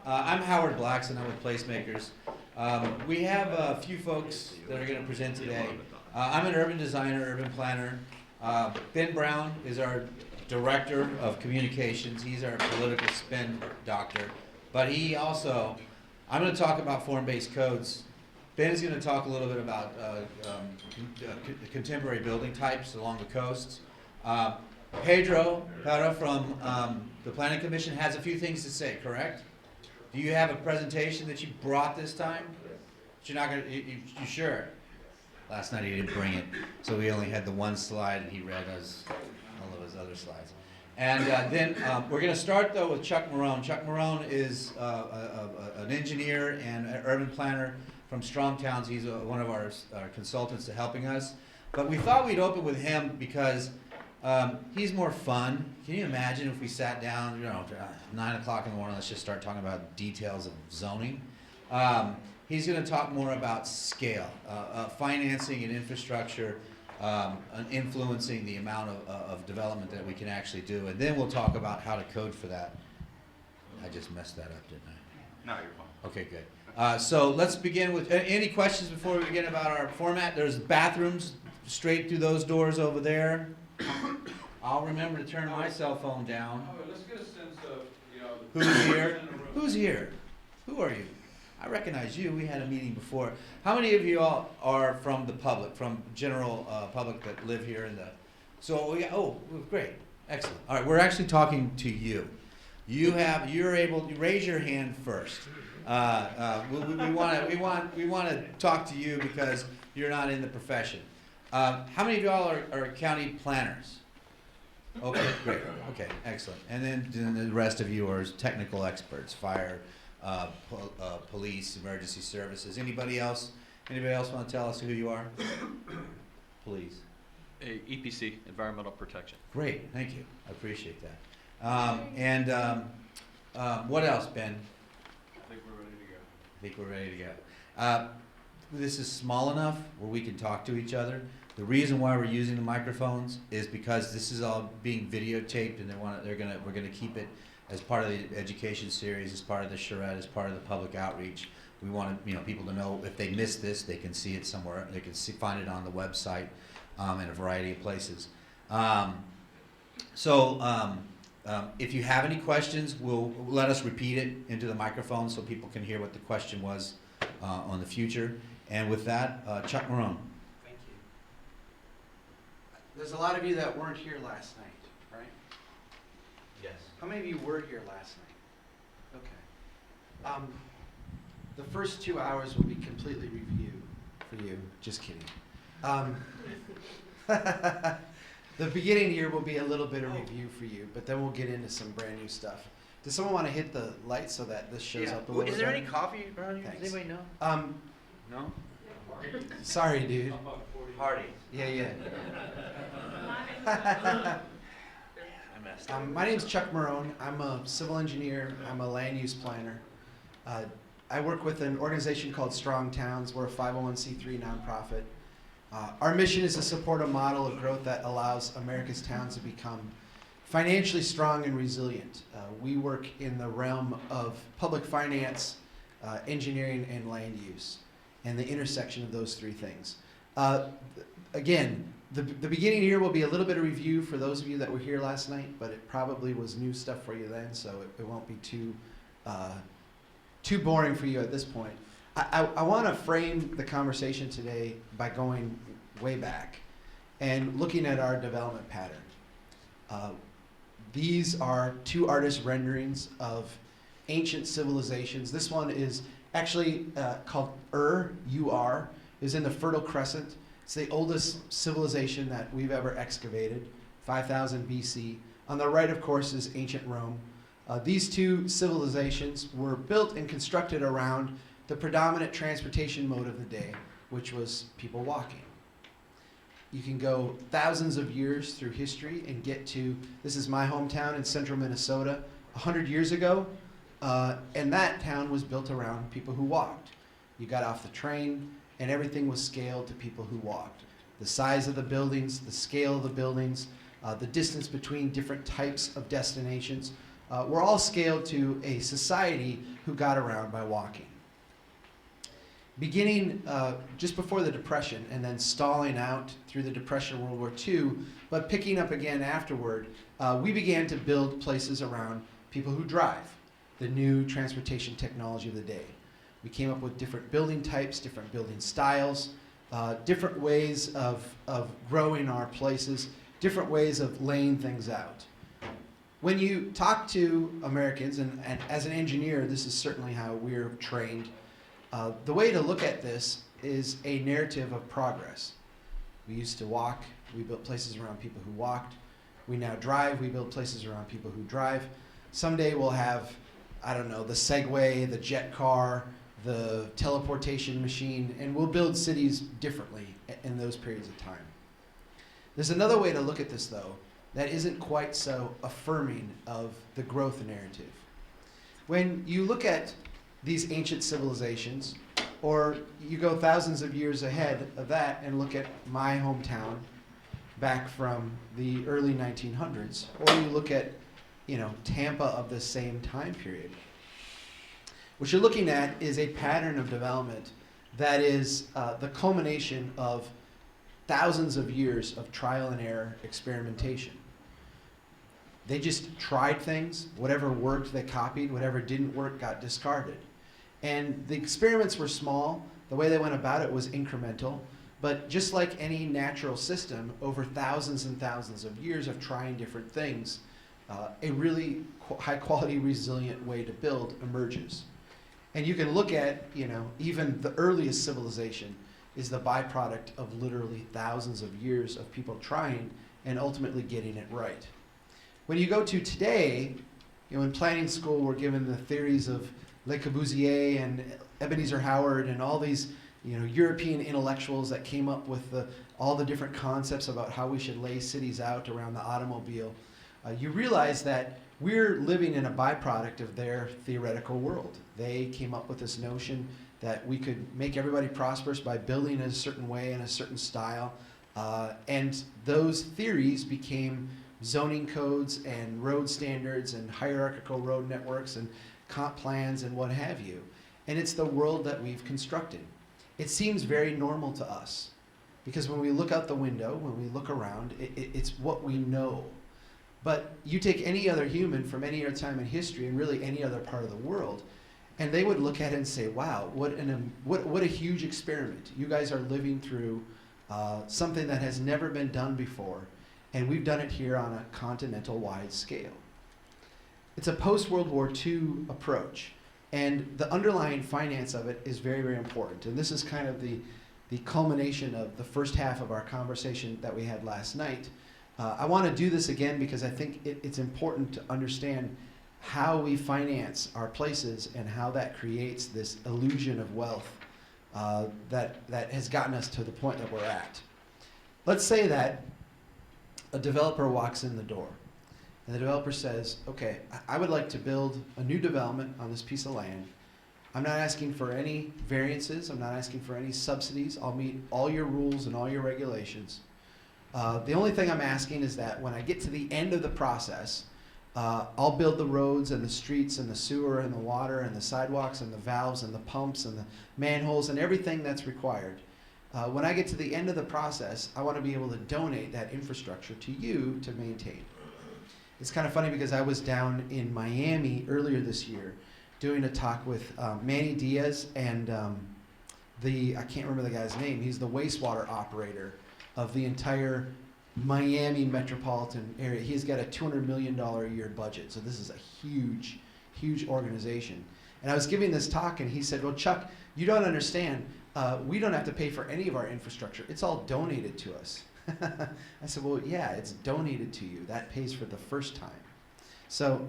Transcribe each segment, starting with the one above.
I'm Howard Blackson. I'm with Placemakers. We have a few folks that are going to present today. I'm an urban designer, urban planner. Ben Brown is our director of communications. He's our political spin doctor. But he also, I'm going to talk about form-based codes. Ben's going to talk a little bit about contemporary building types along the coast. Pedro Pera from the Planning Commission has a few things to say, correct? Do you have a presentation that you brought this time? But you're not going to, you sure? Last night he didn't bring it, so we only had the one slide and he read us all of his other slides. And then we're going to start though with Chuck Marone. Chuck Marone is an engineer and an urban planner from Strong Towns. He's one of our consultants to helping us. But we thought we'd open with him because he's more fun. Can you imagine if we sat down, 9 o'clock in the morning, let's just start talking about details of zoning. He's going to talk more about scale, financing and infrastructure, and influencing the amount of development that we can actually do. And then we'll talk about how to code for that. I just messed that up, didn't I? No, you're fine. Okay, good. So let's begin with, any questions before we begin about our format? There's bathrooms straight through those doors over there. I'll remember to turn my cell phone down. Let's get a sense of, Who's here? Who's here? Who are you? I recognize you. We had a meeting before. How many of you all are from the public, from general public that live here in the? So great, excellent. All right, we're actually talking to you. You're able to raise your hand first. We want to talk to you because you're not in the profession. How many of y'all are county planners? Okay, great. Okay, excellent. And then the rest of you are technical experts, fire, police, emergency services. Anybody else? Anybody else want to tell us who you are? Please. EPC, Environmental Protection. Great, thank you. I appreciate that. What else, Ben? I think we're ready to go. I think we're ready to go. This is small enough where we can talk to each other. The reason why we're using the microphones is because this is all being videotaped, and we're gonna keep it as part of the education series, as part of the charrette, as part of the public outreach. We want people to know if they miss this, they can see it somewhere. They can find it on the website in a variety of places. If you have any questions, let us repeat it into the microphone so people can hear what the question was on the future. And with that, Chuck Marone. Thank you. There's a lot of you that weren't here last night, right? Yes. How many of you were here last night? Okay. The first 2 hours will be completely review for you. Just kidding. The beginning here will be a little bit of review for you, but then we'll get into some brand new stuff. Does someone want to hit the light so that this shows up a little bit? Is there any coffee around here? Thanks. Does anybody know? No? Sorry, dude. Party. Yeah. I messed up. My name's Chuck Marone. I'm a civil engineer. I'm a land use planner. I work with an organization called Strong Towns. We're a 501c3 nonprofit. Our mission is to support a model of growth that allows America's towns to become financially strong and resilient. We work in the realm of public finance, engineering, and land use, and the intersection of those three things. Again, the beginning here will be a little bit of review for those of you that were here last night, but it probably was new stuff for you then, so it won't be too boring for you at this point. I want to frame the conversation today by going way back and looking at our development pattern. These are two artist renderings of ancient civilizations. This one is actually called Ur, is in the Fertile Crescent. It's the oldest civilization that we've ever excavated, 5000 BC. On the right, of course, is ancient Rome. These two civilizations were built and constructed around the predominant transportation mode of the day, which was people walking. You can go thousands of years through history and get to, this is my hometown in central Minnesota, 100 years ago, and that town was built around people who walked. You got off the train, and everything was scaled to people who walked. The size of the buildings, the scale of the buildings, the distance between different types of destinations, were all scaled to a society who got around by walking. Beginning just before the Depression and then stalling out through the Depression and World War II, but picking up again afterward, we began to build places around people who drive, the new transportation technology of the day. We came up with different building types, different building styles, different ways of growing our places, different ways of laying things out. When you talk to Americans, and as an engineer, this is certainly how we're trained, the way to look at this is a narrative of progress. We used to walk, we built places around people who walked. We now drive, we build places around people who drive. Someday we'll have, I don't know, the Segway, the jet car, the teleportation machine, and we'll build cities differently in those periods of time. There's another way to look at this, though, that isn't quite so affirming of the growth narrative. When you look at these ancient civilizations, or you go thousands of years ahead of that and look at my hometown back from the early 1900s, or you look at, Tampa of the same time period, what you're looking at is a pattern of development that is the culmination of thousands of years of trial and error experimentation. They just tried things. Whatever worked, they copied. Whatever didn't work got discarded. And the experiments were small. The way they went about it was incremental. But just like any natural system, over thousands and thousands of years of trying different things, a really high-quality, resilient way to build emerges. And you can look at, even the earliest civilization is the byproduct of literally thousands of years of people trying and ultimately getting it right. When you go to today, in planning school, we're given the theories of Le Corbusier and Ebenezer Howard and all these, European intellectuals that came up with all the different concepts about how we should lay cities out around the automobile. You realize that we're living in a byproduct of their theoretical world. They came up with this notion that we could make everybody prosperous by building in a certain way in a certain style. And those theories became zoning codes and road standards and hierarchical road networks and comp plans and what have you. And it's the world that we've constructed. It seems very normal to us because when we look out the window, when we look around, it's what we know. But you take any other human from any other time in history and really any other part of the world, and they would look at it and say, wow, what a huge experiment. You guys are living through something that has never been done before, and we've done it here on a continental-wide scale. It's a post-World War II approach, and the underlying finance of it is very, very important. And this is kind of the culmination of the first half of our conversation that we had last night. I want to do this again because I think it's important to understand how we finance our places and how that creates this illusion of wealth that has gotten us to the point that we're at. Let's say that a developer walks in the door and the developer says, okay, I would like to build a new development on this piece of land. I'm not asking for any variances. I'm not asking for any subsidies. I'll meet all your rules and all your regulations. The only thing I'm asking is that when I get to the end of the process, I'll build the roads and the streets and the sewer and the water and the sidewalks and the valves and the pumps and the manholes and everything that's required. When I get to the end of the process, I want to be able to donate that infrastructure to you to maintain. It's kind of funny because I was down in Miami earlier this year doing a talk with Manny Diaz and I can't remember the guy's name. He's the wastewater operator of the entire Miami metropolitan area. He's got a $200 million a year budget, so this is a huge, huge organization. And I was giving this talk, and he said, well, Chuck, you don't understand. We don't have to pay for any of our infrastructure. It's all donated to us. I said, well, yeah, it's donated to you. That pays for the first time. So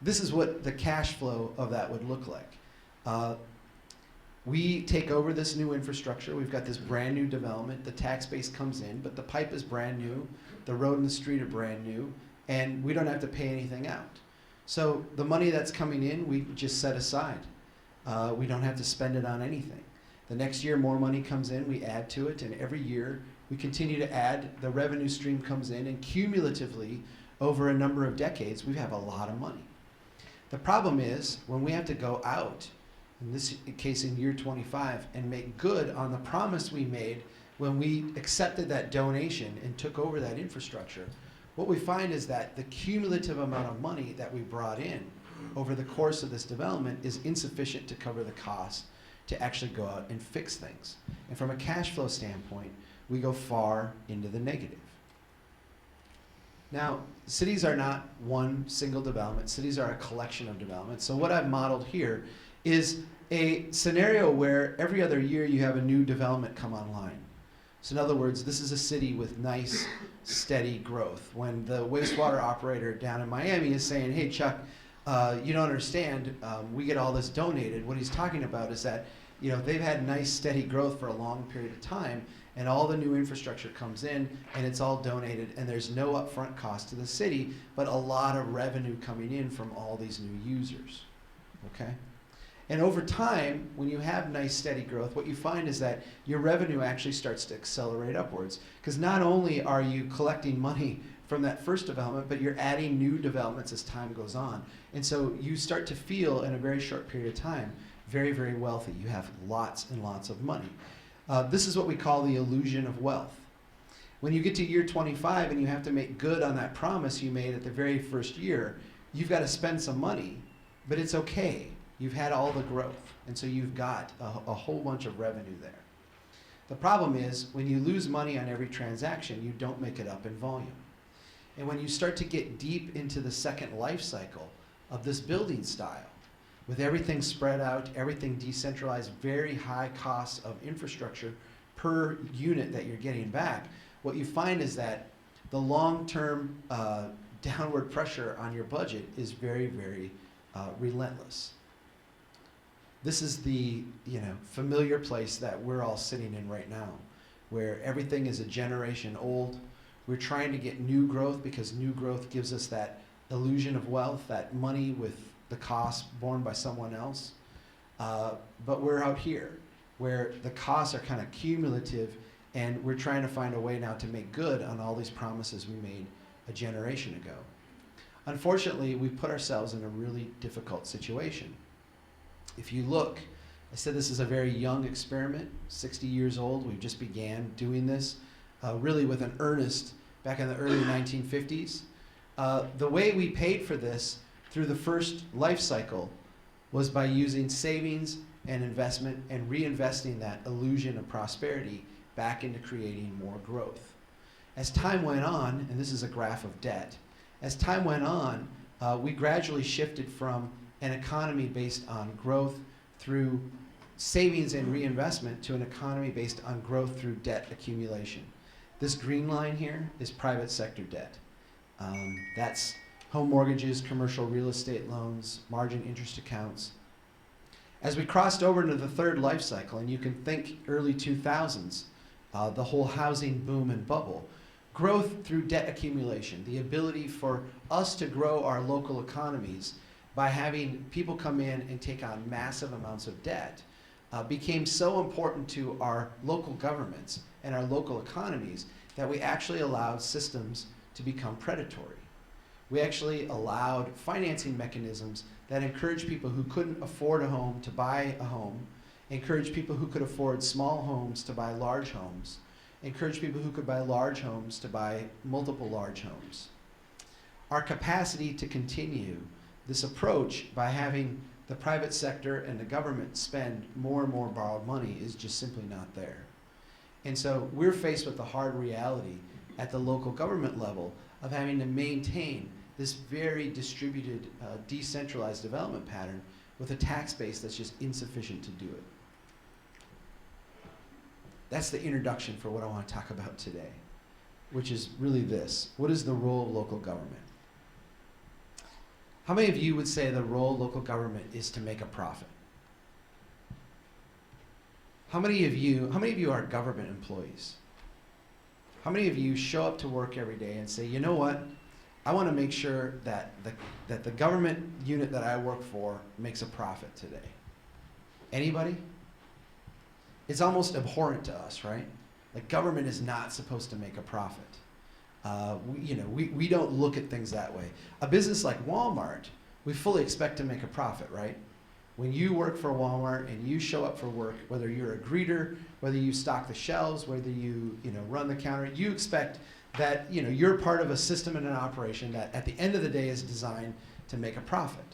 this is what the cash flow of that would look like. We take over this new infrastructure. We've got this brand new development. The tax base comes in, but the pipe is brand new. The road and the street are brand new, and we don't have to pay anything out. So the money that's coming in, we just set aside. We don't have to spend it on anything. The next year, more money comes in, we add to it, and every year we continue to add. The revenue stream comes in, and cumulatively, over a number of decades, we have a lot of money. The problem is when we have to go out, in this case in year 25, and make good on the promise we made when we accepted that donation and took over that infrastructure, what we find is that the cumulative amount of money that we brought in over the course of this development is insufficient to cover the cost to actually go out and fix things. And from a cash flow standpoint, we go far into the negative. Now, cities are not one single development. Cities are a collection of developments. So what I've modeled here is a scenario where every other year you have a new development come online. So in other words, this is a city with nice, steady growth. When the wastewater operator down in Miami is saying, hey, Chuck, you don't understand, we get all this donated, what he's talking about is that they've had nice, steady growth for a long period of time, and all the new infrastructure comes in, and it's all donated, and there's no upfront cost to the city, but a lot of revenue coming in from all these new users, okay? And over time, when you have nice, steady growth, what you find is that your revenue actually starts to accelerate upwards. Because not only are you collecting money from that first development, but you're adding new developments as time goes on. And so you start to feel, in a very short period of time, very, very wealthy. You have lots and lots of money. This is what we call the illusion of wealth. When you get to year 25 and you have to make good on that promise you made at the very first year, you've got to spend some money, but it's okay. You've had all the growth, and so you've got a whole bunch of revenue there. The problem is, when you lose money on every transaction, you don't make it up in volume. And when you start to get deep into the second life cycle of this building style, with everything spread out, everything decentralized, very high costs of infrastructure per unit that you're getting back, what you find is that the long-term downward pressure on your budget is very, very relentless. This is the familiar place that we're all sitting in right now, where everything is a generation old. We're trying to get new growth because new growth gives us that illusion of wealth, that money with the cost borne by someone else. But we're out here where the costs are kind of cumulative, and we're trying to find a way now to make good on all these promises we made a generation ago. Unfortunately, we put ourselves in a really difficult situation. If you look, I said this is a very young experiment, 60 years old. We just began doing this really with an earnest back in the early 1950s. The way we paid for this through the first life cycle was by using savings and investment and reinvesting that illusion of prosperity back into creating more growth. As time went on, and this is a graph of debt, as time went on, we gradually shifted from an economy based on growth through savings and reinvestment to an economy based on growth through debt accumulation. This green line here is private sector debt. That's home mortgages, commercial real estate loans, margin interest accounts. As we crossed over into the third life cycle, and you can think early 2000s, the whole housing boom and bubble, growth through debt accumulation, the ability for us to grow our local economies by having people come in and take on massive amounts of debt, became so important to our local governments and our local economies that we actually allowed systems to become predatory. We actually allowed financing mechanisms that encouraged people who couldn't afford a home to buy a home, encouraged people who could afford small homes to buy large homes, encouraged people who could buy large homes to buy multiple large homes. Our capacity to continue this approach by having the private sector and the government spend more and more borrowed money is just simply not there. And so we're faced with the hard reality at the local government level of having to maintain this very distributed, decentralized development pattern with a tax base that's just insufficient to do it. That's the introduction for what I want to talk about today, which is really this. What is the role of local government? How many of you would say the role of local government is to make a profit? How many of you are government employees? How many of you show up to work every day and say, you know what? I want to make sure that the government unit that I work for makes a profit today. Anybody? It's almost abhorrent to us, right? Like, government is not supposed to make a profit. We don't look at things that way. A business like Walmart we fully expect to make a profit, right? When you work for Walmart and you show up for work, whether you're a greeter, whether you stock the shelves, whether you run the counter, you expect that you're part of a system and an operation that at the end of the day is designed to make a profit.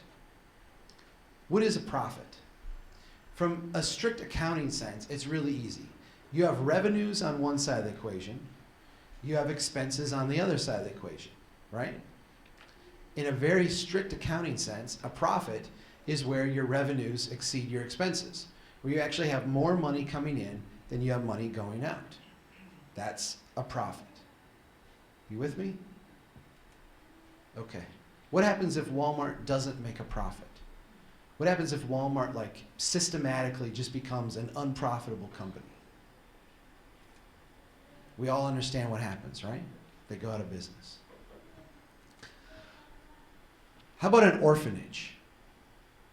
What is a profit? From a strict accounting sense, it's really easy. You have revenues on one side of the equation, you have expenses on the other side of the equation, right? In a very strict accounting sense, a profit is where your revenues exceed your expenses, where you actually have more money coming in than you have money going out. That's a profit. You with me? Okay. What happens if Walmart doesn't make a profit? What happens if Walmart systematically just becomes an unprofitable company? We all understand what happens, right? They go out of business. How about an orphanage?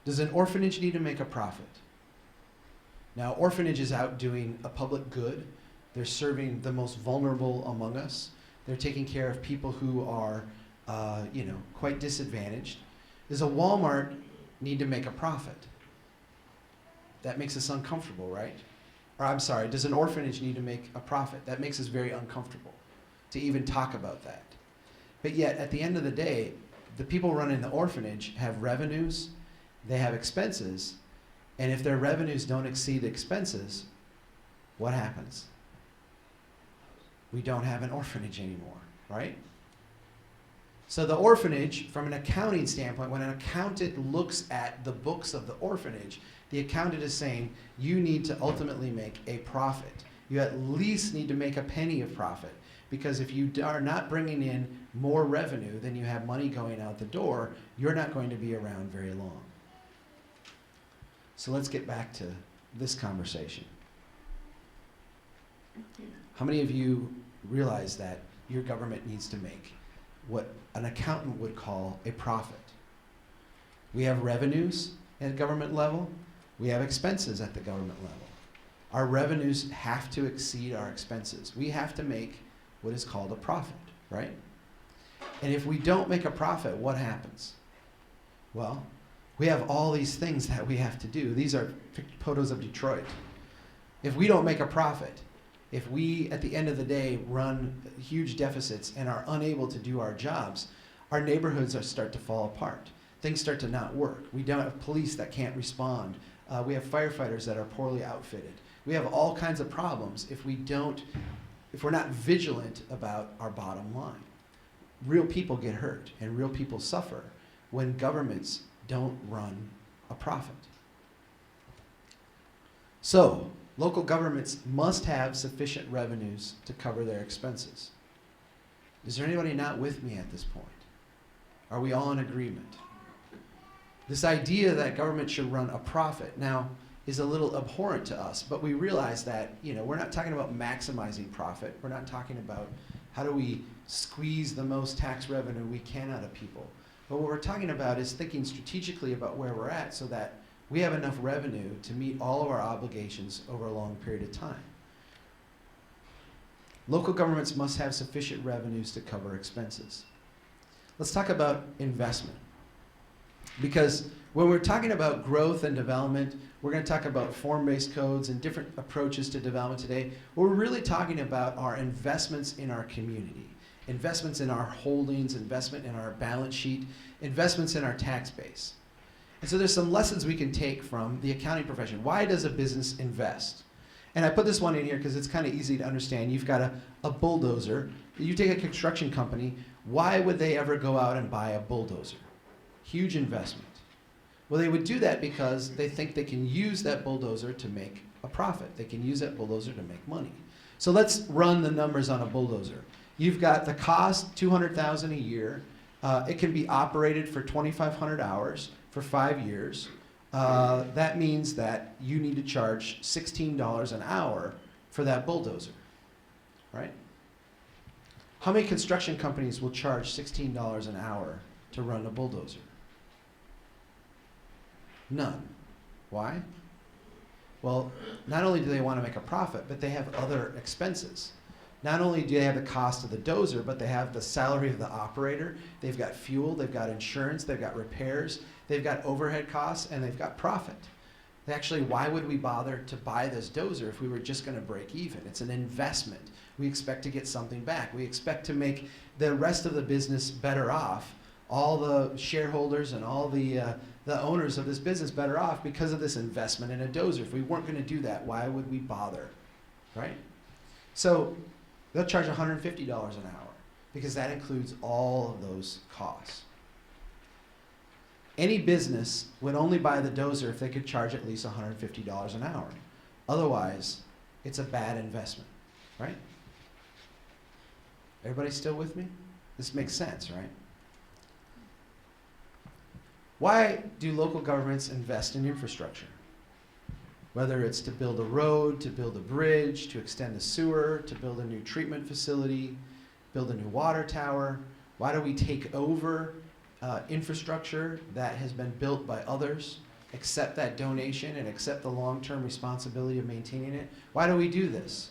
Does an orphanage need to make a profit? Now, orphanage is out doing a public good. They're serving the most vulnerable among us. They're taking care of people who are, quite disadvantaged. Does a Walmart need to make a profit? That makes us uncomfortable, right? Or I'm sorry, does an orphanage need to make a profit? That makes us very uncomfortable to even talk about that. But yet, at the end of the day, the people running the orphanage have revenues, they have expenses, and if their revenues don't exceed expenses, what happens? We don't have an orphanage anymore, right? So the orphanage, from an accounting standpoint, when an accountant looks at the books of the orphanage, the accountant is saying, you need to ultimately make a profit. You at least need to make a penny of profit, because if you are not bringing in more revenue than you have money going out the door, you're not going to be around very long. So let's get back to this conversation. How many of you realize that your government needs to make what an accountant would call a profit? We have revenues at government level. We have expenses at the government level. Our revenues have to exceed our expenses. We have to make what is called a profit, right? And if we don't make a profit, what happens? Well, we have all these things that we have to do. These are photos of Detroit. If we don't make a profit, if we, at the end of the day, run huge deficits and are unable to do our jobs, our neighborhoods start to fall apart. Things start to not work. We don't have police that can't respond. We have firefighters that are poorly outfitted. We have all kinds of problems if we're not vigilant about our bottom line. Real people get hurt and real people suffer when governments don't run a profit. So, local governments must have sufficient revenues to cover their expenses. Is there anybody not with me at this point? Are we all in agreement? This idea that government should run a profit now is a little abhorrent to us, but we realize that we're not talking about maximizing profit. We're not talking about how do we squeeze the most tax revenue we can out of people. But what we're talking about is thinking strategically about where we're at so that we have enough revenue to meet all of our obligations over a long period of time. Local governments must have sufficient revenues to cover expenses. Let's talk about investment. Because when we're talking about growth and development, we're going to talk about form-based codes and different approaches to development today. We're really talking about our investments in our community, investments in our holdings, investment in our balance sheet, investments in our tax base. And so there's some lessons we can take from the accounting profession. Why does a business invest? And I put this one in here because it's kind of easy to understand. You've got a bulldozer. You take a construction company. Why would they ever go out and buy a bulldozer? Huge investment. Well, they would do that because they think they can use that bulldozer to make a profit. They can use that bulldozer to make money. So let's run the numbers on a bulldozer. You've got the cost, $200,000 a year. It can be operated for 2,500 hours for 5 years. That means that you need to charge $16 an hour for that bulldozer, right? How many construction companies will charge $16 an hour to run a bulldozer? None. Why? Well, not only do they want to make a profit, but they have other expenses. Not only do they have the cost of the dozer, but they have the salary of the operator, they've got fuel, they've got insurance, they've got repairs, they've got overhead costs, and they've got profit. Actually, why would we bother to buy this dozer if we were just going to break even? It's an investment. We expect to get something back. We expect to make the rest of the business better off, all the shareholders and all the owners of this business better off because of this investment in a dozer. If we weren't going to do that, why would we bother, right? So they'll charge $150 an hour because that includes all of those costs. Any business would only buy the dozer if they could charge at least $150 an hour. Otherwise, it's a bad investment, right? Everybody still with me? This makes sense, right? Why do local governments invest in infrastructure? Whether it's to build a road, to build a bridge, to extend the sewer, to build a new treatment facility, build a new water tower. Why do we take over infrastructure that has been built by others, accept that donation and accept the long-term responsibility of maintaining it? Why do we do this,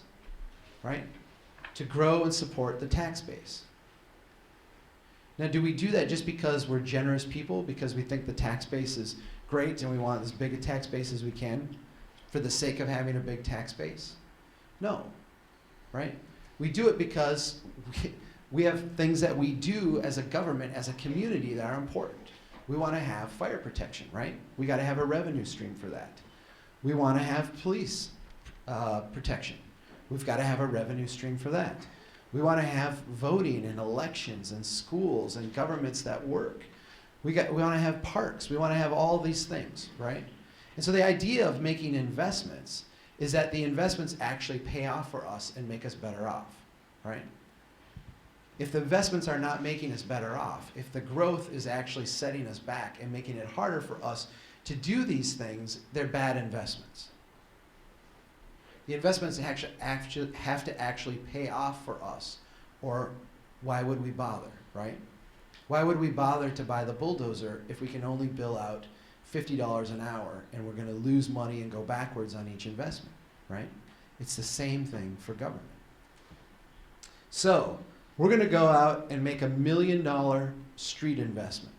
right? To grow and support the tax base. Now, do we do that just because we're generous people, because we think the tax base is great and we want as big a tax base as we can for the sake of having a big tax base? No, right? We do it because we have things that we do as a government, as a community that are important. We want to have fire protection, right? We got to have a revenue stream for that. We want to have police protection. We've got to have a revenue stream for that. We want to have voting and elections and schools and governments that work. We want to have parks. We want to have all these things, right? And so the idea of making investments is that the investments actually pay off for us and make us better off, right? If the investments are not making us better off, if the growth is actually setting us back and making it harder for us to do these things, they're bad investments. The investments have to actually pay off for us, or why would we bother, right? Why would we bother to buy the bulldozer if we can only bill out $50 an hour and we're going to lose money and go backwards on each investment, right? It's the same thing for government. So we're going to go out and make $1 million street investment.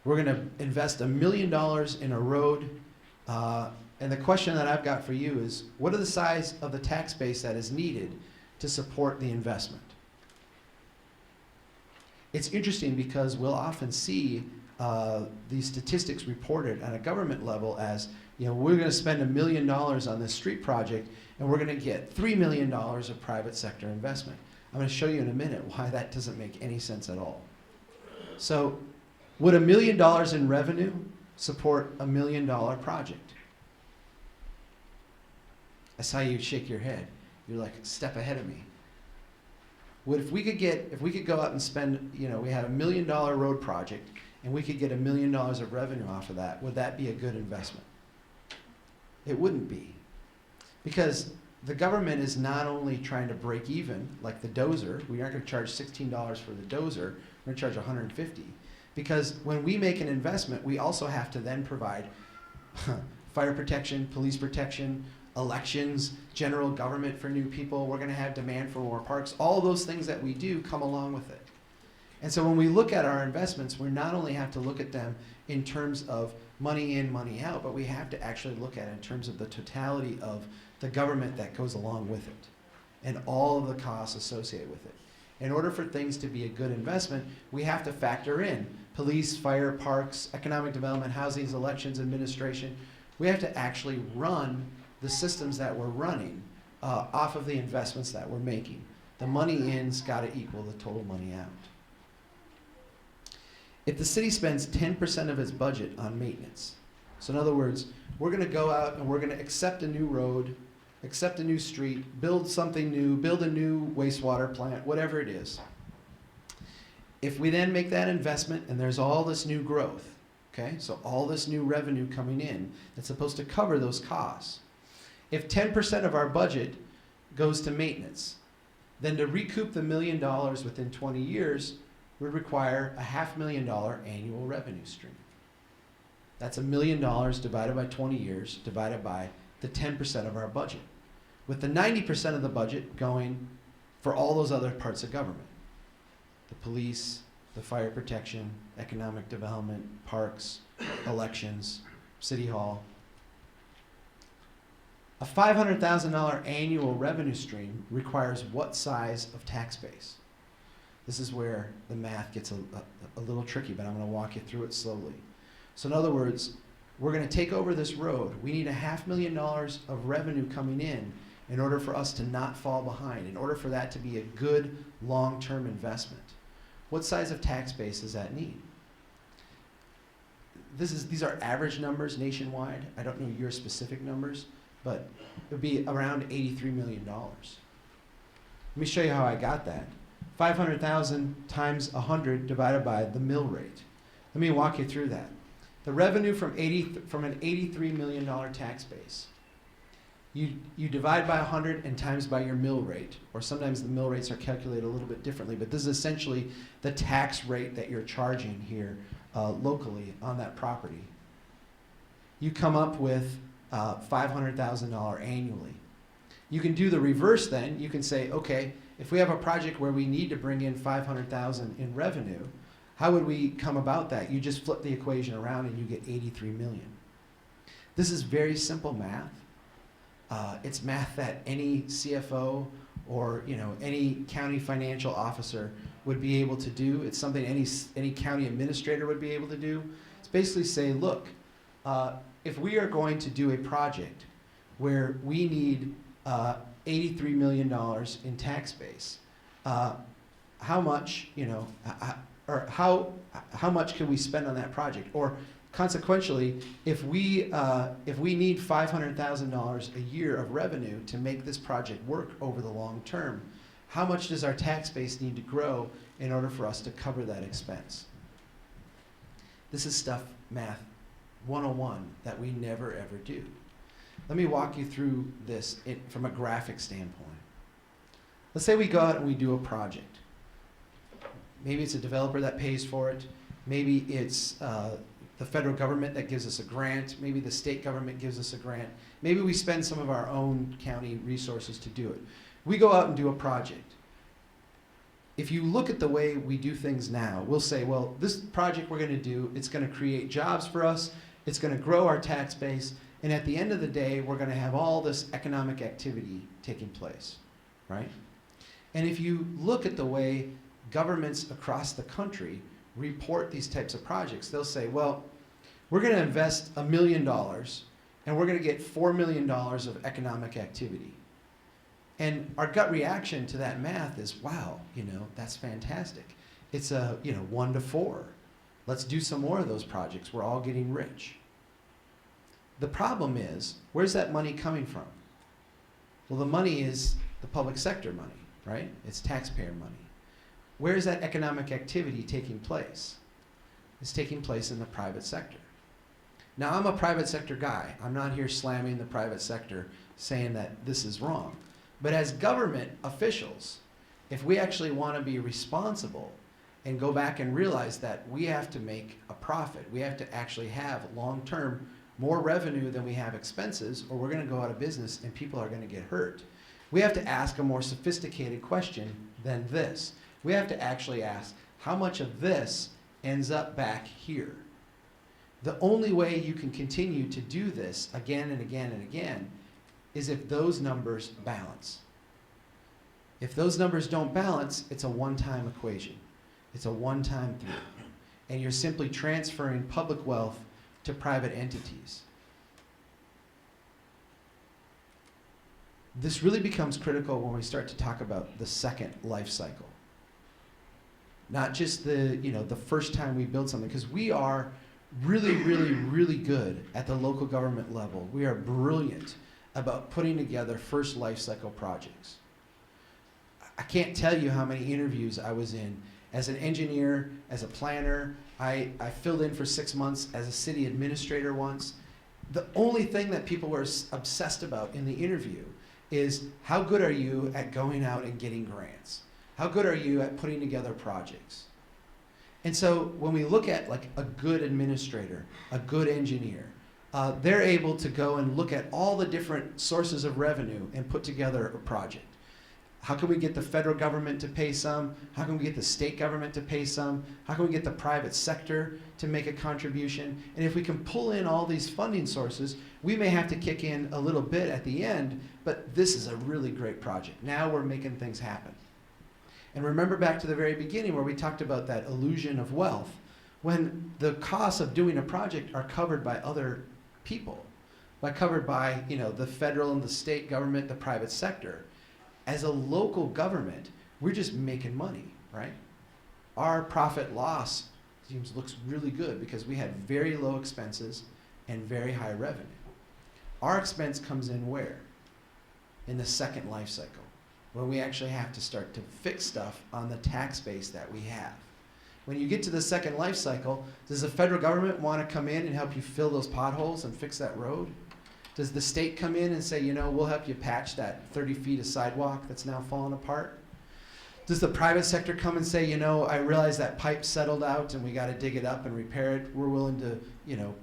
We're going to invest $1 million in a road. And the question that I've got for you is, what are the size of the tax base that is needed to support the investment? It's interesting because we'll often see these statistics reported on a government level as, you know, we're going to spend $1 million on this street project and we're going to get $3 million of private sector investment. I'm going to show you in a minute why that doesn't make any sense at all. So would $1 million in revenue support $1 million project? I saw you shake your head. You're like a step ahead of me. If we could go out and spend, you know, we had $1 million road project and we could get $1 million of revenue off of that, would that be a good investment? It wouldn't be. Because the government is not only trying to break even, like the dozer, we aren't going to charge $16 for the dozer, we're going to charge $150. Because when we make an investment, we also have to then provide fire protection, police protection, elections, general government for new people. We're going to have demand for more parks. All those things that we do come along with it. And so when we look at our investments, we not only have to look at them in terms of money in, money out, but we have to actually look at it in terms of the totality of the government that goes along with it and all of the costs associated with it. In order for things to be a good investment, we have to factor in police, fire, parks, economic development, housing, elections, administration. We have to actually run the systems that we're running off of the investments that we're making. The money in's got to equal the total money out. If the city spends 10% of its budget on maintenance, so in other words, we're going to go out and we're going to accept a new road, accept a new street, build something new, build a new wastewater plant, whatever it is. If we then make that investment and there's all this new growth, okay, so all this new revenue coming in that's supposed to cover those costs. If 10% of our budget goes to maintenance, then to recoup the $1 million within 20 years would require a $500,000 annual revenue stream. That's $1 million divided by 20 years, divided by the 10% of our budget. with the 90% of the budget going for all those other parts of government. The police, the fire protection, economic development, parks, elections, city hall. A $500,000 annual revenue stream requires what size of tax base? This is where the math gets a little tricky, but I'm going to walk you through it slowly. So in other words, we're going to take over this road. We need $500,000 of revenue coming in order for us to not fall behind, in order for that to be a good long-term investment. What size of tax base does that need? These are average numbers nationwide. I don't know your specific numbers, but it would be around $83 million. Let me show you how I got that. 500,000 times 100 divided by the mill rate. Let me walk you through that. The revenue from an $83 million tax base, you divide by 100 and times by your mill rate, or sometimes the mill rates are calculated a little bit differently, but this is essentially the tax rate that you're charging here locally on that property. You come up with $500,000 annually. You can do the reverse then. You can say, okay, if we have a project where we need to bring in $500,000 in revenue, how would we come about that? You just flip the equation around and you get $83 million. This is very simple math. It's math that any CFO or any county financial officer would be able to do. It's something any county administrator would be able to do. It's basically say, look, if we are going to do a project where we need $83 million in tax base, how much how much can we spend on that project? Or consequentially, if we need $500,000 a year of revenue to make this project work over the long term, how much does our tax base need to grow in order for us to cover that expense? This is stuff, math 101, that we never ever do. Let me walk you through this from a graphic standpoint. Let's say we go out and we do a project. Maybe it's a developer that pays for it. Maybe it's the federal government that gives us a grant. Maybe the state government gives us a grant. Maybe we spend some of our own county resources to do it. We go out and do a project. If you look at the way we do things now, we'll say, well, this project we're going to do, it's going to create jobs for us, it's going to grow our tax base, and at the end of the day, we're going to have all this economic activity taking place, right? And if you look at the way governments across the country report these types of projects, they'll say, well, we're going to invest $1 million and we're going to get $4 million of economic activity. And our gut reaction to that math is, wow, that's fantastic. It's a 1 to 4. Let's do some more of those projects. We're all getting rich. The problem is, where's that money coming from? Well, the money is the public sector money, right? It's taxpayer money. Where is that economic activity taking place? It's taking place in the private sector. Now, I'm a private sector guy. I'm not here slamming the private sector, saying that this is wrong. But as government officials, if we actually want to be responsible and go back and realize that we have to make a profit, we have to actually have long-term more revenue than we have expenses, or we're going to go out of business and people are going to get hurt. We have to ask a more sophisticated question than this. We have to actually ask, how much of this ends up back here? The only way you can continue to do this again and again and again is if those numbers balance. If those numbers don't balance, it's a one-time equation. It's a one-time thing. And you're simply transferring public wealth to private entities. This really becomes critical when we start to talk about the second life cycle. Not just the first time we build something, because we are really, really, really good at the local government level. We are brilliant about putting together first life cycle projects. I can't tell you how many interviews I was in as an engineer, as a planner. I filled in for 6 months as a city administrator once. The only thing that people were obsessed about in the interview is, how good are you at going out and getting grants? How good are you at putting together projects? And so when we look at like a good administrator, a good engineer, they're able to go and look at all the different sources of revenue and put together a project. How can we get the federal government to pay some? How can we get the state government to pay some? How can we get the private sector to make a contribution? And if we can pull in all these funding sources, we may have to kick in a little bit at the end, but this is a really great project. Now we're making things happen. And remember back to the very beginning where we talked about that illusion of wealth. When the costs of doing a project are covered by other people, covered by the federal and the state government, the private sector, as a local government, we're just making money, right? Our profit loss looks really good because we had very low expenses and very high revenue. Our expense comes in where? In the second life cycle, when we actually have to start to fix stuff on the tax base that we have. When you get to the second life cycle, does the federal government want to come in and help you fill those potholes and fix that road? Does the state come in and say, we'll help you patch that 30 feet of sidewalk that's now falling apart? Does the private sector come and say, I realize that pipe settled out and we got to dig it up and repair it. We're willing to,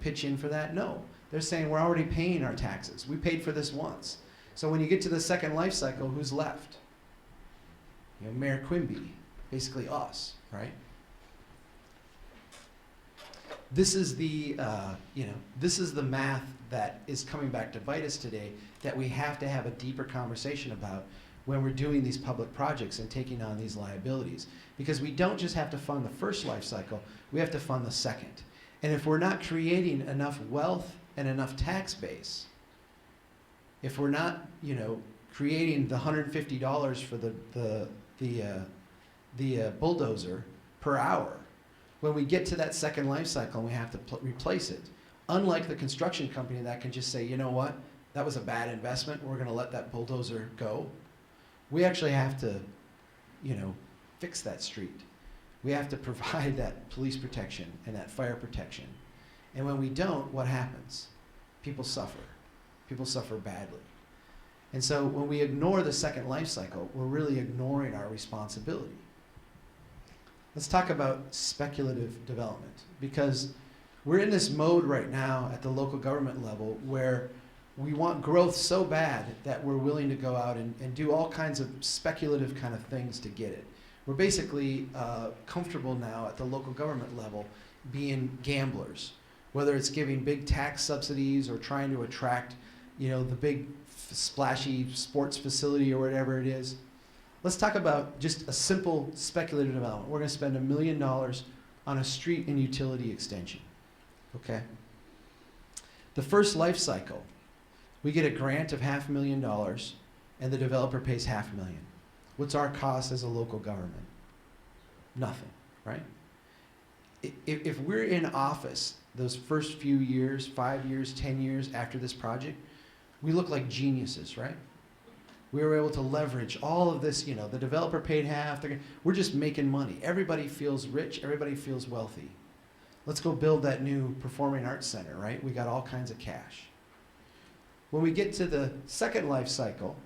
pitch in for that? No. They're saying we're already paying our taxes. We paid for this once. So when you get to the second life cycle, who's left? Mayor Quimby, basically us, right? This is the, this is the math that is coming back to bite us today that we have to have a deeper conversation about when we're doing these public projects and taking on these liabilities. Because we don't just have to fund the first life cycle, we have to fund the second. And if we're not creating enough wealth and enough tax base, if we're not, creating the $150 for the bulldozer per hour, when we get to that second life cycle and we have to replace it, unlike the construction company that can just say, you know what, that was a bad investment, we're going to let that bulldozer go. We actually have to, fix that street. We have to provide that police protection and that fire protection. And when we don't, what happens? People suffer. People suffer badly. And so when we ignore the second life cycle, we're really ignoring our responsibility. Let's talk about speculative development, because we're in this mode right now at the local government level where we want growth so bad that we're willing to go out and do all kinds of speculative kind of things to get it. We're basically comfortable now at the local government level being gamblers, whether it's giving big tax subsidies or trying to attract, the big splashy sports facility or whatever it is. Let's talk about just a simple speculative development. We're going to spend $1 million on a street and utility extension. Okay? The first life cycle, we get a grant of $500,000 and the developer pays $500,000. What's our cost as a local government? Nothing, right? If we're in office those first few years, 5 years, 10 years after this project, we look like geniuses, right? We were able to leverage all of this, the developer paid half, we're just making money. Everybody feels rich, everybody feels wealthy. Let's go build that new performing arts center, right? We got all kinds of cash. When we get to the second life cycle,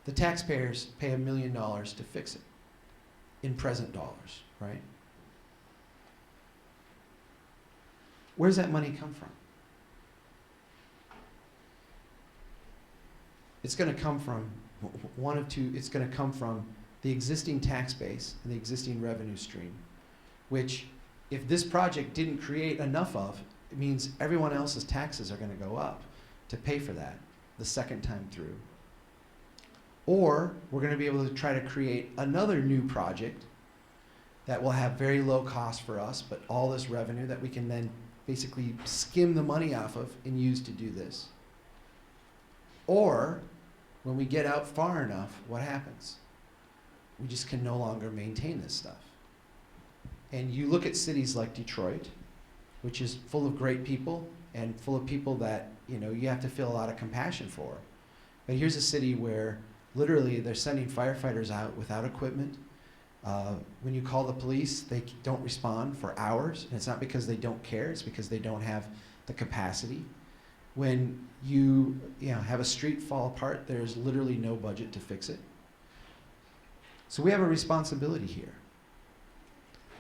the taxpayers pay $1 million to fix it in present dollars, right? Where's that money come from? It's going to come from one of two. It's going to come from the existing tax base and the existing revenue stream, which if this project didn't create enough of, it means everyone else's taxes are going to go up to pay for that the second time through. Or we're going to be able to try to create another new project that will have very low cost for us, but all this revenue that we can then basically skim the money off of and use to do this. Or when we get out far enough, what happens? We just can no longer maintain this stuff. And you look at cities like Detroit, which is full of great people and full of people that you have to feel a lot of compassion for. But here's a city where literally they're sending firefighters out without equipment. When you call the police, they don't respond for hours. And it's not because they don't care, it's because they don't have the capacity. When you have a street fall apart, there's literally no budget to fix it. So we have a responsibility here.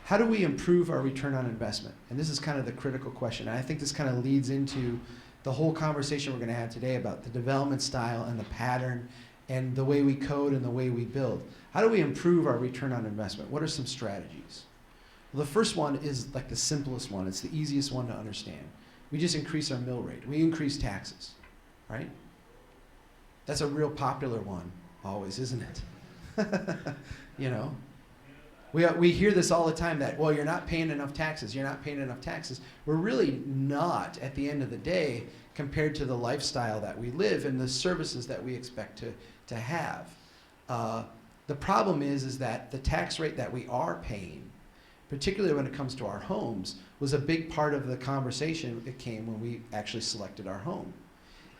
how do we improve our return on investment? And this is kind of the critical question. And I think this kind of leads into the whole conversation we're going to have today about the development style and the pattern and the way we code and the way we build. How do we improve our return on investment? What are some strategies? Well, the first one is like the simplest one. It's the easiest one to understand. We just increase our mill rate. We increase taxes, right? That's a real popular one always, isn't it? You know? We hear this all the time that, well, you're not paying enough taxes, you're not paying enough taxes. We're really not at the end of the day compared to the lifestyle that we live and the services that we expect to have. The problem is that the tax rate that we are paying, particularly when it comes to our homes, was a big part of the conversation that came when we actually selected our home.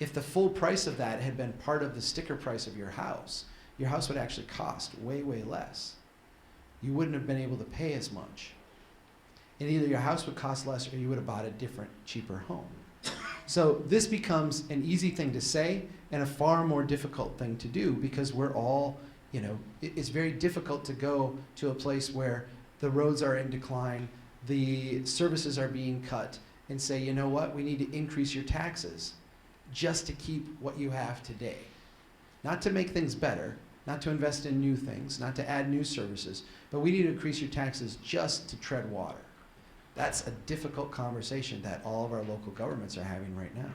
If the full price of that had been part of the sticker price of your house would actually cost way, way less. You wouldn't have been able to pay as much. And either your house would cost less or you would have bought a different, cheaper home. So this becomes an easy thing to say and a far more difficult thing to do because we're all, you know, it's very difficult to go to a place where the roads are in decline, the services are being cut, and say, you know what, we need to increase your taxes just to keep what you have today. Not to make things better, not to invest in new things, not to add new services, but we need to increase your taxes just to tread water. That's a difficult conversation that all of our local governments are having right now.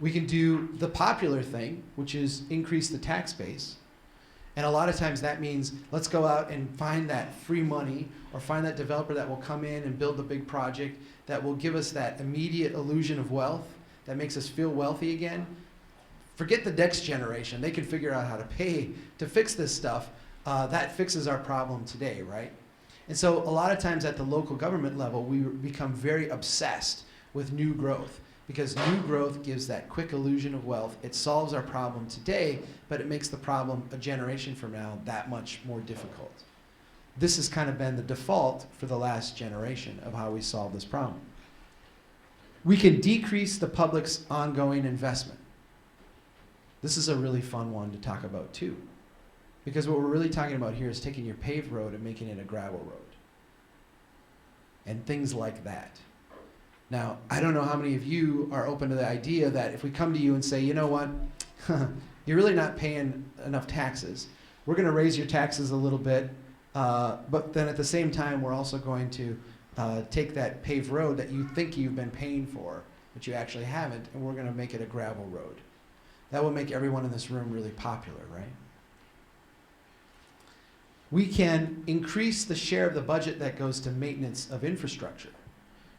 We can do the popular thing, which is increase the tax base. And a lot of times that means let's go out and find that free money or find that developer that will come in and build the big project that will give us that immediate illusion of wealth that makes us feel wealthy again. Forget the next generation. They can figure out how to pay to fix this stuff. That fixes our problem today, right? And so a lot of times at the local government level, we become very obsessed with new growth because new growth gives that quick illusion of wealth. It solves our problem today, but it makes the problem a generation from now that much more difficult. This has kind of been the default for the last generation of how we solve this problem. We can decrease the public's ongoing investment. This is a really fun one to talk about too. Because what we're really talking about here is taking your paved road and making it a gravel road. And things like that. Now, I don't know how many of you are open to the idea that if we come to you and say, you know what, you're really not paying enough taxes. We're going to raise your taxes a little bit, but then at the same time, we're also going to take that paved road that you think you've been paying for, but you actually haven't, and we're going to make it a gravel road. That will make everyone in this room really popular, right? We can increase the share of the budget that goes to maintenance of infrastructure.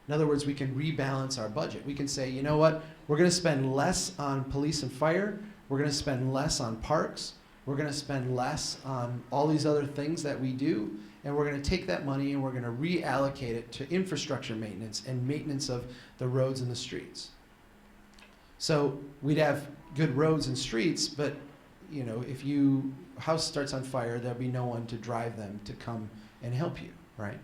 In other words, we can rebalance our budget. We can say, you know what, we're going to spend less on police and fire, we're going to spend less on parks, we're going to spend less on all these other things that we do, and we're going to take that money and we're going to reallocate it to infrastructure maintenance and maintenance of the roads and the streets. So we'd have good roads and streets, but you know, if your house starts on fire, there'll be no one to drive them to come and help you, right?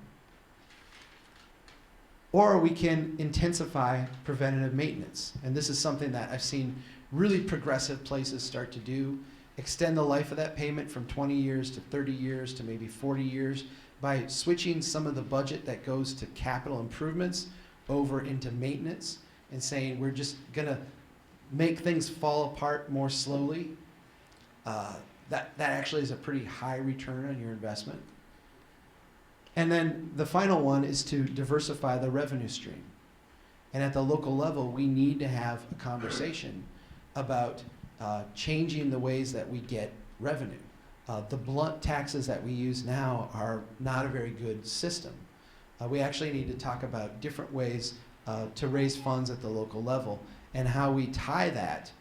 Or we can intensify preventative maintenance. And this is something that I've seen really progressive places start to do. Extend the life of that payment from 20 years to 30 years to maybe 40 years by switching some of the budget that goes to capital improvements over into maintenance and saying we're just gonna make things fall apart more slowly. That actually is a pretty high return on your investment. And then the final one is to diversify the revenue stream. And at the local level, we need to have a conversation about changing the ways that we get revenue. The blunt taxes that we use now are not a very good system. We actually need to talk about different ways to raise funds at the local level and how we tie that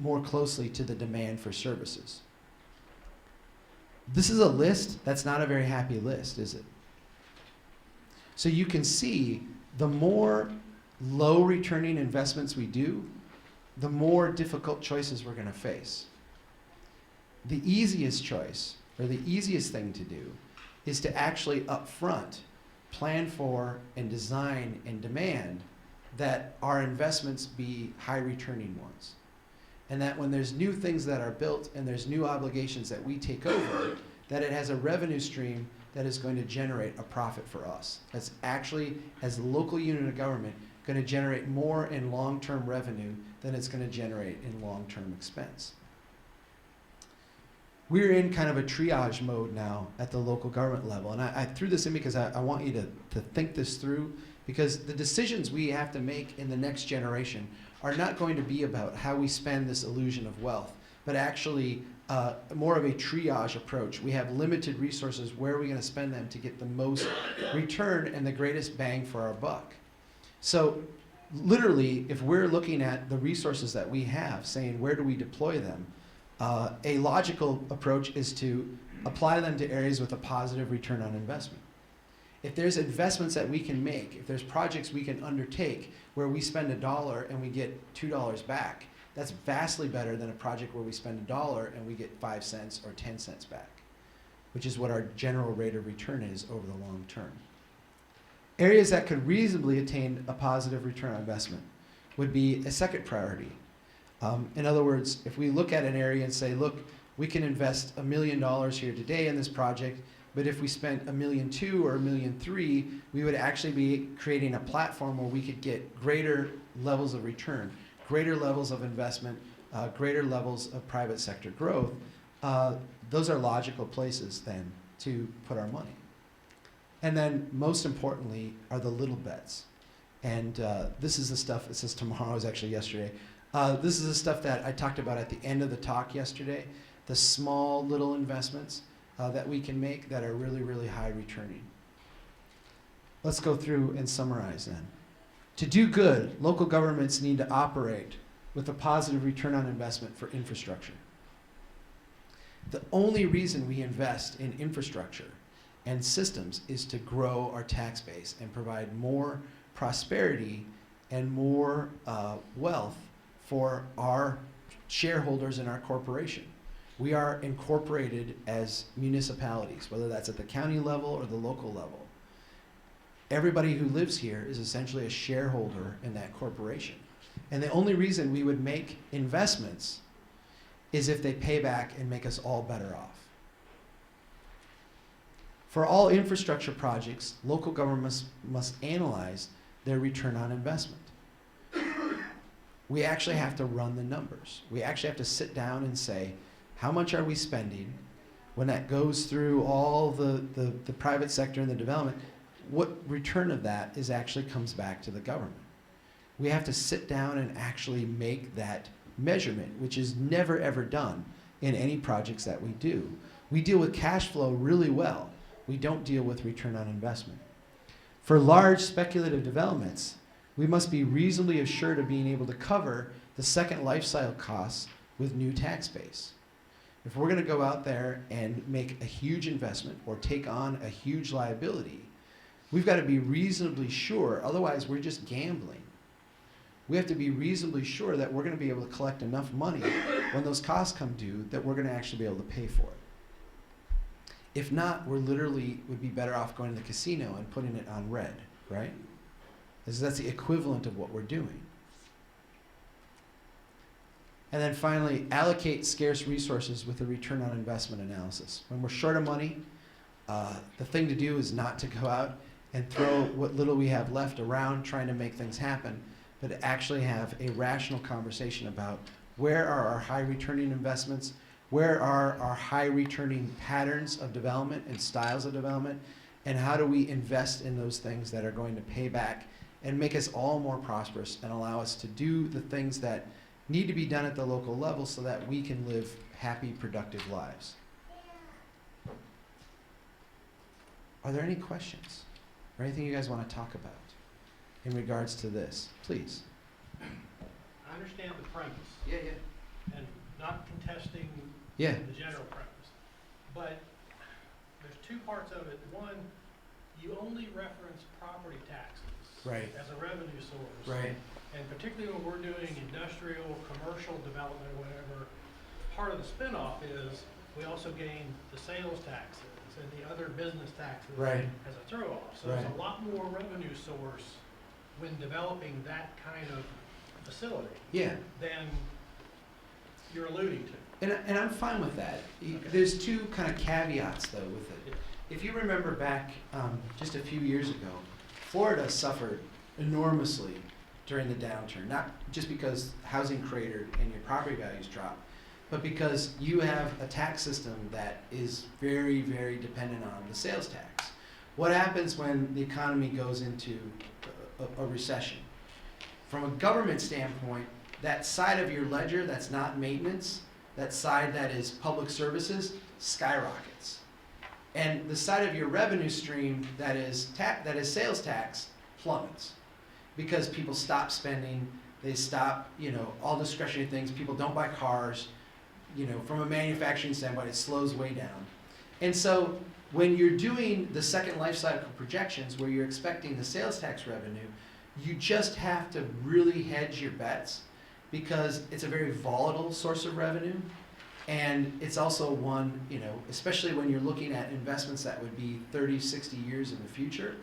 more closely to the demand for services. This is a list that's not a very happy list, is it? So you can see the more low returning investments we do, the more difficult choices we're going to face. The easiest choice, or the easiest thing to do, is to actually upfront plan for and design and demand that our investments be high returning ones. And that when there's new things that are built and there's new obligations that we take over, that it has a revenue stream that is going to generate a profit for us. That's actually, as a local unit of government, going to generate more in long-term revenue than it's going to generate in long-term expense. We're in kind of a triage mode now at the local government level. And I threw this in because I want you to think this through, because the decisions we have to make in the next generation are not going to be about how we spend this illusion of wealth, but actually more of a triage approach. We have limited resources. Where are we going to spend them to get the most return and the greatest bang for our buck? So literally, if we're looking at the resources that we have, saying where do we deploy them, a logical approach is to apply them to areas with a positive return on investment. If there's investments that we can make, if there's projects we can undertake where we spend $1 and we get $2 back, that's vastly better than a project where we spend $1 and we get 5 cents or 10 cents back, which is what our general rate of return is over the long term. Areas that could reasonably attain a positive return on investment would be a second priority. In other words, if we look at an area and say, look, we can invest $1 million here today in this project, but if we spent $1.2 million or $1.3 million, we would actually be creating a platform where we could get greater levels of return, greater levels of investment, greater levels of private sector growth. Those are logical places then to put our money. And then most importantly are the little bets. And this is the stuff, it says tomorrow, is actually yesterday. This is the stuff that I talked about at the end of the talk yesterday, the small little investments that we can make that are really, really high returning. Let's go through and summarize then. To do good, local governments need to operate with a positive return on investment for infrastructure. The only reason we invest in infrastructure and systems is to grow our tax base and provide more prosperity and more wealth for our shareholders in our corporation. We are incorporated as municipalities, whether that's at the county level or the local level. Everybody who lives here is essentially a shareholder in that corporation. And the only reason we would make investments is if they pay back and make us all better off. For all infrastructure projects, local governments must analyze their return on investment. We actually have to run the numbers. We actually have to sit down and say, how much are we spending? When that goes through all the private sector and the development, what return of that is actually comes back to the government? We have to sit down and actually make that measurement, which is never ever done in any projects that we do. We deal with cash flow really well. We don't deal with return on investment. For large speculative developments, we must be reasonably assured of being able to cover the second life cycle costs with new tax base. If we're going to go out there and make a huge investment or take on a huge liability, we've got to be reasonably sure, otherwise we're just gambling. We have to be reasonably sure that we're going to be able to collect enough money when those costs come due that we're going to actually be able to pay for it. If not, we're literally would be better off going to the casino and putting it on red, right? Because that's the equivalent of what we're doing. And then finally, allocate scarce resources with a return on investment analysis. When we're short of money, the thing to do is not to go out and throw what little we have left around trying to make things happen, but to actually have a rational conversation about where are our high returning investments, where are our high returning patterns of development and styles of development, and how do we invest in those things that are going to pay back and make us all more prosperous and allow us to do the things that need to be done at the local level so that we can live happy, productive lives. Are there any questions or anything you guys want to talk about in regards to this? Please. I understand the premise Yeah. and not contesting Yeah. the general premise, but there's two parts of it. One, you only reference property taxes Right. as a revenue source. Right. And particularly when we're doing industrial, commercial development or whatever, part of the spinoff is we also gain the sales taxes and the other business taxes Right. as a throw-off. So Right. there's a lot more revenue source when developing that kind of facility Yeah. than you're alluding to. And I'm fine with that. Okay. There's two kind of caveats though with it. If you remember back just a few years ago, Florida suffered enormously during the downturn, not just because housing cratered and your property values dropped, but because you have a tax system that is very, very dependent on the sales tax. What happens when the economy goes into a recession? From a government standpoint, that side of your ledger that's not maintenance, that side that is public services, skyrockets. And the side of your revenue stream that is sales tax plummets, because people stop spending, they stop, all discretionary things, people don't buy cars, from a manufacturing standpoint, it slows way down. And so when you're doing the second life cycle projections where you're expecting the sales tax revenue, you just have to really hedge your bets, because it's a very volatile source of revenue. And it's also one, especially when you're looking at investments that would be 30, 60 years in the future.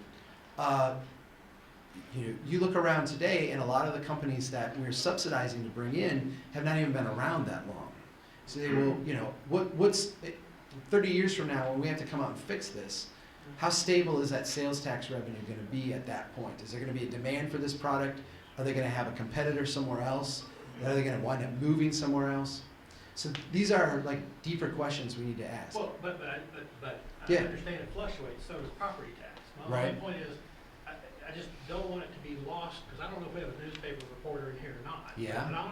You look around today, and a lot of the companies that we're subsidizing to bring in have not even been around that long. So they will, what's 30 years from now when we have to come out and fix this, how stable is that sales tax revenue going to be at that point? Is there going to be a demand for this product? Are they going to have a competitor somewhere else? Are they going to wind up moving somewhere else? So these are like deeper questions we need to ask. Well, but I Yeah. understand it fluctuates, so does property tax. My Right. only point is, I just don't want it to be lost, because I don't know if we have a newspaper reporter in here or not. Yeah. But I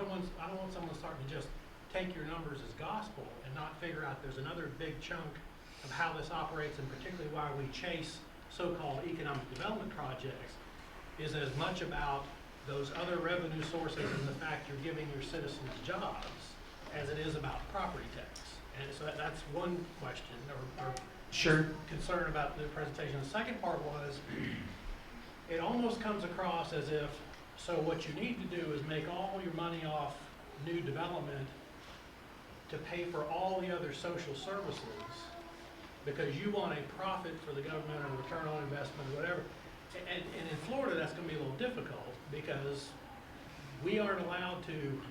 don't want someone starting to just take your numbers as gospel and not figure out there's another big chunk of how this operates, and particularly why we chase so-called economic development projects, is as much about those other revenue sources and the fact you're giving your citizens jobs as it is about property tax. And so that's one question or Sure. concern about the presentation. The second part was, it almost comes across as if, so what you need to do is make all your money off new development to pay for all the other social services, because you want a profit for the government or return on investment or whatever. And in Florida, that's going to be a little difficult, because we aren't allowed to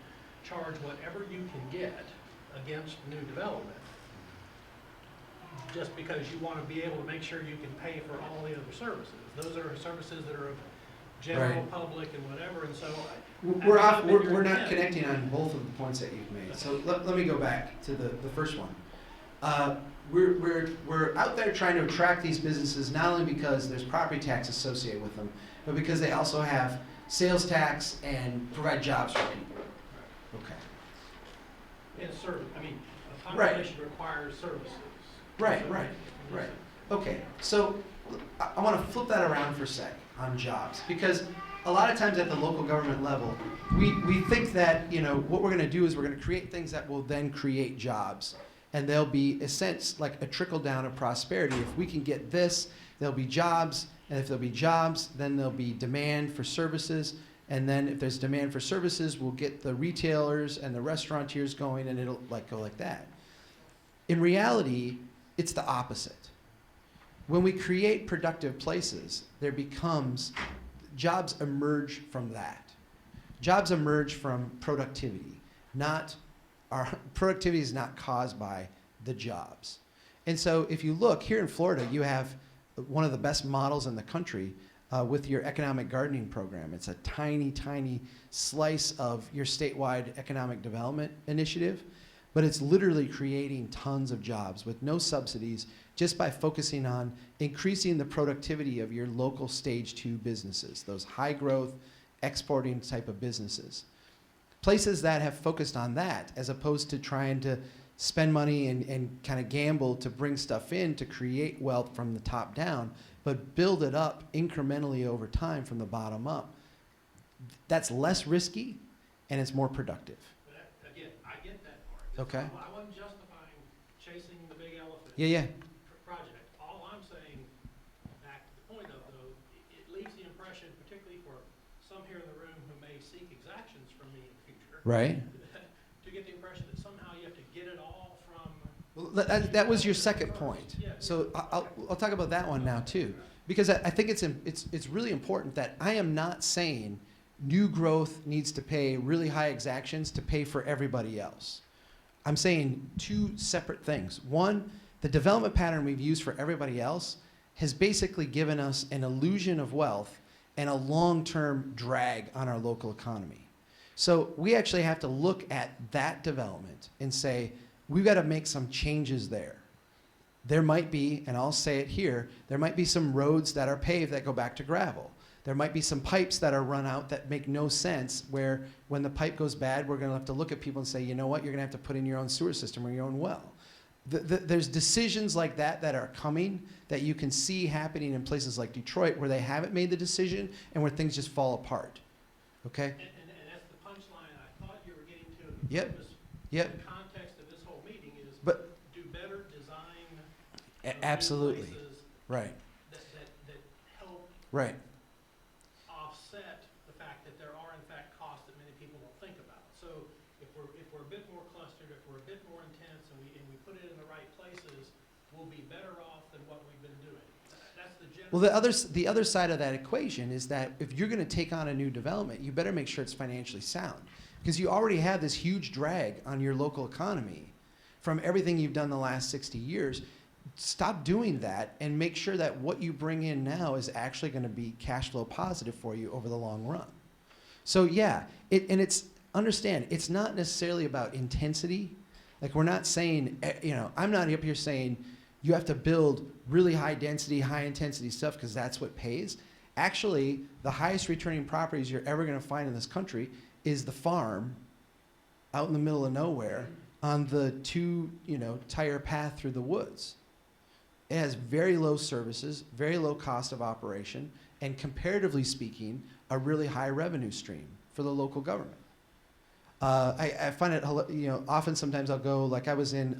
charge whatever you can get against new development, just because you want to be able to make sure you can pay for all the other services. Those are services that are of general Right. public and whatever, and so. We're not connecting on both of the points that you've made. So let me go back to the first one. We're out there trying to attract these businesses, not only because there's property tax associated with them, but because they also have sales tax and provide jobs for people. Okay. And service, a Right. population requires services. Right. Okay, so I want to flip that around for a sec on jobs, because a lot of times at the local government level, we think that, what we're going to do is we're going to create things that will then create jobs. And there'll be a sense like a trickle down of prosperity. If we can get this, there'll be jobs. And if there'll be jobs, then there'll be demand for services. And then if there's demand for services, we'll get the retailers and the restaurateurs going, and it'll go like that. In reality, it's the opposite. When we create productive places, jobs emerge from that. Jobs emerge from productivity, our productivity is not caused by the jobs. And so if you look here in Florida, you have one of the best models in the country with your economic gardening program. It's a tiny, tiny slice of your statewide economic development initiative, but it's literally creating tons of jobs with no subsidies, just by focusing on increasing the productivity of your local stage 2 businesses, those high growth, exporting type of businesses. Places that have focused on that, as opposed to trying to spend money and kind of gamble to bring stuff in to create wealth from the top down, but build it up incrementally over time from the bottom up. That's less risky, and it's more productive. But again, I get that part. Okay. I wasn't justifying chasing the big elephant. Yeah. Project. All I'm saying, back to the point of, though, it leaves the impression, particularly for some here in the room who may seek exactions from me in the future, Right. to get the impression that somehow you have to get it all from. Well, that was your second point. Yeah. So I'll talk about that one now too, because I think it's really important that I am not saying new growth needs to pay really high exactions to pay for everybody else. I'm saying two separate things. One, The development pattern we've used for everybody else has basically given us an illusion of wealth and a long-term drag on our local economy. So we actually have to look at that development and say, we've got to make some changes there. There might be, and I'll say it here, there might be some roads that are paved that go back to gravel. There might be some pipes that are run out that make no sense, where when the pipe goes bad, we're going to have to look at people and say, you know what, you're going to have to put in your own sewer system or your own well. There's decisions like that that are coming that you can see happening in places like Detroit where they haven't made the decision and where things just fall apart. Okay? And that's the punchline I thought you were getting to. Yep. Yep. The context of this whole meeting is But do better design absolutely. places Right. that help Right. offset the fact that there are in fact costs that many people don't think about. So if we're a bit more clustered, if we're a bit more intense, and we put it in the right places, we'll be better off than what we've been doing. That's the general. Well, the other side of that equation is that if you're going to take on a new development, you better make sure it's financially sound, because you already have this huge drag on your local economy from everything you've done the last 60 years. Stop doing that and make sure that what you bring in now is actually going to be cash flow positive for you over the long run. So yeah, understand, it's not necessarily about intensity. Like, we're not saying, I'm not up here saying you have to build really high density, high intensity stuff because that's what pays. Actually, the highest returning properties you're ever going to find in this country is the farm out in the middle of nowhere on the tire path through the woods. It has very low services, very low cost of operation, and comparatively speaking, a really high revenue stream for the local government. I find it, often sometimes I'll go, like I was in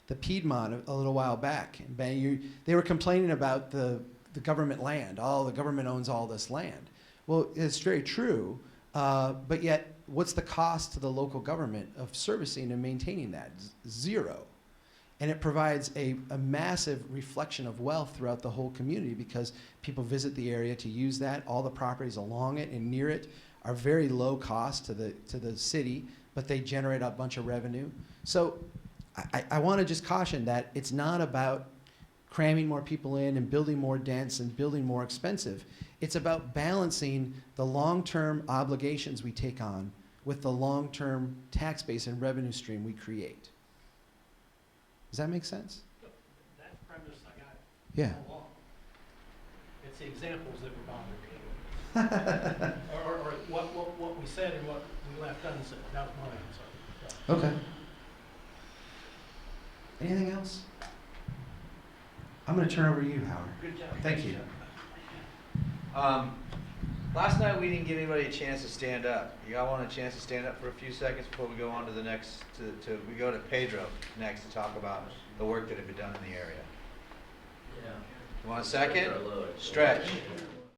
the Piedmont a little while back. And they were complaining about the government land. Oh, the government owns all this land. Well, it's very true, but yet what's the cost to the local government of servicing and maintaining that? Zero. And it provides a massive reflection of wealth throughout the whole community because people visit the area to use that. All the properties along it and near it are very low cost to the city, but they generate a bunch of revenue. So I want to just caution that it's not about cramming more people in and building more dense and building more expensive. It's about balancing the long-term obligations we take on with the long-term tax base and revenue stream we create. Does that make sense? That premise I got Yeah. all along. It's the examples that were bothering me. or what we said and what we left unsaid. That was my answer. Okay. Anything else? I'm going to turn over to you, Howard. Good job. Thank you. Last night we didn't give anybody a chance to stand up. You all want a chance to stand up for a few seconds before we go on to the next, we go to Pedro next to talk about the work that had been done in the area. Yeah. You want a second? Stretch.